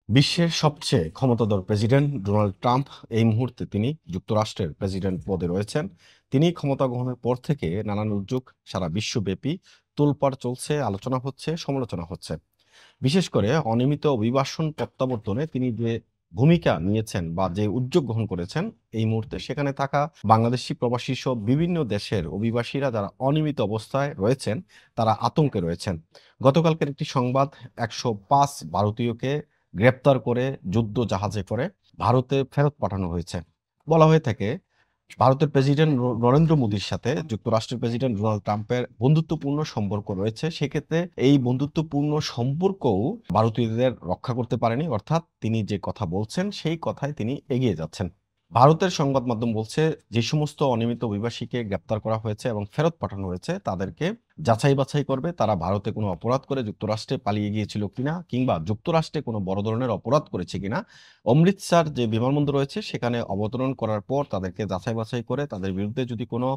বিশ্বের সবচেয়ে ক্ষমতাধর প্রেসিডেন্ট ডোনাল্ড ট্রাম্প এই মুহূর্তে তিনি যুক্তরাষ্ট্রের প্রেসিডেন্ট পদে রয়েছেন। তিনি ক্ষমতা গ্রহণের পর থেকে নানান উদ্যোগ সারা বিশ্বব্যাপী তোলপাড় চলছে, আলোচনা হচ্ছে, সমালোচনা হচ্ছে। বিশেষ করে অনিয়মিত অভিবাসন প্রত্যাবর্তনে তিনি যে ভূমিকা নিয়েছেন বা যে উদ্যোগ গ্রহণ করেছেন এই মুহূর্তে সেখানে থাকা বাংলাদেশি প্রবাসী সহ বিভিন্ন দেশের অভিবাসীরা যারা অনিয়মিত অবস্থায় রয়েছেন তারা আতঙ্কে রয়েছেন। গতকালকের একটি সংবাদ ১০৫ ভারতীয়কে গ্রেপ্তার করে যুদ্ধ জাহাজে করে ভারতে ফেরত পাঠানো হয়েছে। বলা হয়ে থাকে ভারতের প্রেসিডেন্ট নরেন্দ্র মোদীর সাথে যুক্তরাষ্ট্রের প্রেসিডেন্ট ডোনাল্ড ট্রাম্পের বন্ধুত্বপূর্ণ সম্পর্ক রয়েছে। সেক্ষেত্রে এই বন্ধুত্বপূর্ণ সম্পর্কও ভারতীয়দের রক্ষা করতে পারেনি। অর্থাৎ তিনি যে কথা বলছেন সেই কথায় তিনি এগিয়ে যাচ্ছেন। ভারতের সংবাদ মাধ্যম বলছে যে সমস্ত অনিয়মিত অভিবাসীকে গ্রেপ্তার করা হয়েছে এবং ফেরত পাঠানো হয়েছে তাদেরকে যাচাই বাছাই করবে তারা ভারতে কোনো অপরাধ করে যুক্তরাষ্ট্রে পালিয়ে গিয়েছিল কিনা কিংবা যুক্তরাষ্ট্রে কোনো বড় ধরনের অপরাধ করেছে কিনা। অমৃতসর যে বিমানবন্দর রয়েছে সেখানে অবতরণ করার পর তাদেরকে যাচাই বাছাই করে তাদের বিরুদ্ধে যদি কোনো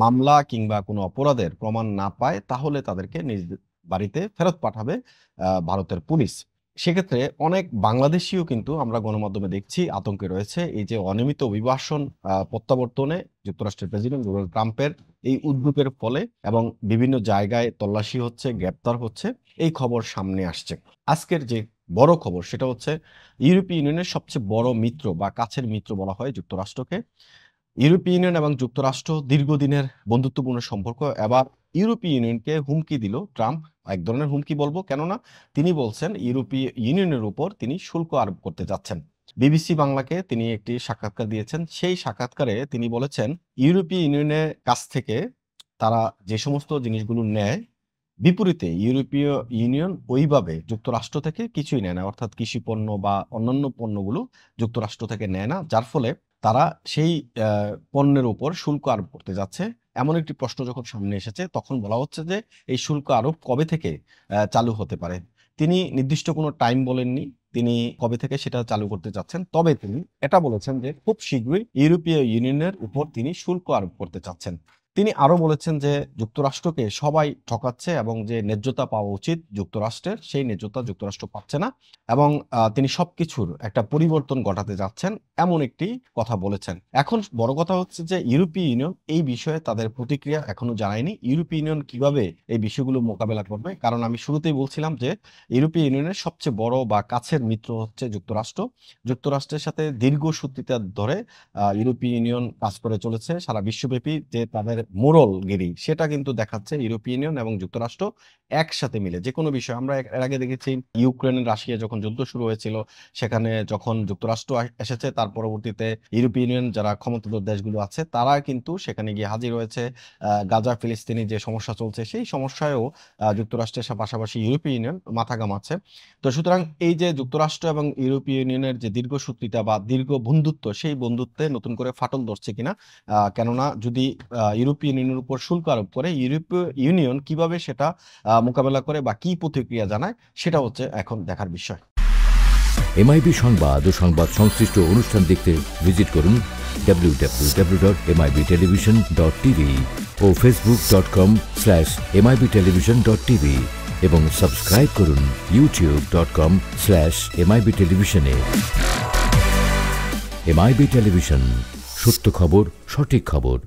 মামলা কিংবা কোনো অপরাধের প্রমাণ না পায় তাহলে তাদেরকে নিজ বাড়িতে ফেরত পাঠাবে ভারতের পুলিশ। সেক্ষেত্রে অনেক বাংলাদেশীও কিন্তু আমরা গণমাধ্যমে দেখছি আতঙ্কে রয়েছে। এই যে অনিয়মিত অভিবাসন প্রত্যাবর্তনে যুক্তরাষ্ট্রের প্রেসিডেন্ট ডোনাল্ড ট্রাম্পের এই উদ্যোগের ফলে এবং বিভিন্ন জায়গায় তল্লাশি হচ্ছে, গ্রেপ্তার হচ্ছে, এই খবর সামনে আসছে। আজকের যে বড় খবর সেটা হচ্ছে ইউরোপীয় ইউনিয়নের সবচেয়ে বড় মিত্র বা কাছের মিত্র বলা হয় যুক্তরাষ্ট্রকে। ইউরোপীয় ইউনিয়ন এবং যুক্তরাষ্ট্র দীর্ঘদিনের বন্ধুত্বপূর্ণ সম্পর্ক। এবার ইউরোপীয় ইউনিয়নকে হুমকি দিল ট্রাম্প। এক ধরনের হুমকি বলবো, কেননা তিনি বলছেন ইউরোপীয় ইউনিয়নের উপর তিনি শুল্ক আরোপ করতে যাচ্ছেন। বিবিসি বাংলাকে তিনি একটি সাক্ষাৎকার দিয়েছেন। সেই সাক্ষাৎকারে তিনি বলেছেন ইউরোপীয় ইউনিয়নের কাছ থেকে তারা যে সমস্ত জিনিসগুলো নেয় বিপরীতে ইউরোপীয় ইউনিয়ন ওইভাবে যুক্তরাষ্ট্র থেকে কিছুই নেয় না। অর্থাৎ কৃষি পণ্য বা অন্যান্য পণ্যগুলো যুক্তরাষ্ট্র থেকে নেয় না, যার ফলে তারা সেই পণ্যের উপর শুল্ক আরোপ করতে যাচ্ছে। এমন একটি প্রশ্ন যখন সামনে এসেছে তখন বলা হচ্ছে যে এই শুল্ক আরোপ কবে থেকে চালু হতে পারে। তিনি নির্দিষ্ট কোনো টাইম বলেননি তিনি কবে থেকে সেটা চালু করতে চাচ্ছেন, তবে তিনি এটা বলেছেন যে খুব শীঘ্রই ইউরোপীয় ইউনিয়নের উপর তিনি শুল্ক আরোপ করতে চাচ্ছেন। তিনি আরো বলেছেন যে যুক্তরাষ্ট্রকে সবাই ঠকাচ্ছে এবং যে ন্যায্যতা পাওয়া উচিত যুক্তরাষ্ট্রের সেই ন্যায্যতা যুক্তরাষ্ট্র পাচ্ছে না এবং তিনি সবকিছুর একটা পরিবর্তন ঘটাতে যাচ্ছেন এমন একটি কথা বলেছেন। এখন বড় কথা হচ্ছে যে ইউরোপীয় ইউনিয়ন এই বিষয়ে তাদের প্রতিক্রিয়া এখনো জানায়নি। ইউরোপীয় ইউনিয়ন কিভাবে এই বিষয়গুলো মোকাবেলা করবে, কারণ আমি শুরুতেই বলছিলাম যে ইউরোপীয় ইউনিয়নের সবচেয়ে বড় বা কাছের মিত্র হচ্ছে যুক্তরাষ্ট্র। যুক্তরাষ্ট্রের সাথে দীর্ঘ সূত্রিতা ধরে ইউরোপীয় ইউনিয়ন কাজ করে চলেছে সারা বিশ্বব্যাপী। যে তাদের মোড়লগিরি সেটা কিন্তু দেখাচ্ছে ইউরোপীয় ইউনিয়ন এবং যুক্তরাষ্ট্র একসাথে মিলে যে কোনো বিষয়। আমরা এর আগে দেখেছি ইউক্রেন রাশিয়া যখন যুদ্ধ শুরু হয়েছিল সেখানে যখন যুক্তরাষ্ট্র এসেছে তার পরবর্তীতে ইউরোপীয় ইউনিয়ন যারা ক্ষমতাধর দেশগুলো আছে তারা কিন্তু সেখানে গিয়ে হাজির হয়েছে। গাজা ফিলিস্তিনি যে সমস্যা চলছে সেই সমস্যায়ও যুক্তরাষ্ট্রের পাশাপাশি ইউরোপীয় ইউনিয়ন মাথা ঘামাচ্ছে। তো সুতরাং এই যে যুক্তরাষ্ট্র এবং ইউরোপীয় ইউনিয়নের যে দীর্ঘসূত্রিতা বা দীর্ঘ বন্ধুত্ব সেই বন্ধুত্বে নতুন করে ফাটল ধরছে কিনা, কেননা যদি ইউরোপীয় ইউনিয়নের উপর শুল্ক আরোপ করে ইউরোপীয় ইউনিয়ন কিভাবে সেটা মোকাবেলা করে বা কি প্রতিক্রিয়া জানায় সেটা হচ্ছে এখন দেখার বিষয়। এমআইবি সংবাদ ও সংবাদ সংশ্লিষ্ট অনুষ্ঠান দেখতে ভিজিট করুন www.mibtelevision.tv ও facebook.com/mibtelevision.tv এবং সাবস্ক্রাইব করুন youtube.com/mibtelevision এ। এমআইবি টেলিভিশন, সত্য খবর, সঠিক খবর।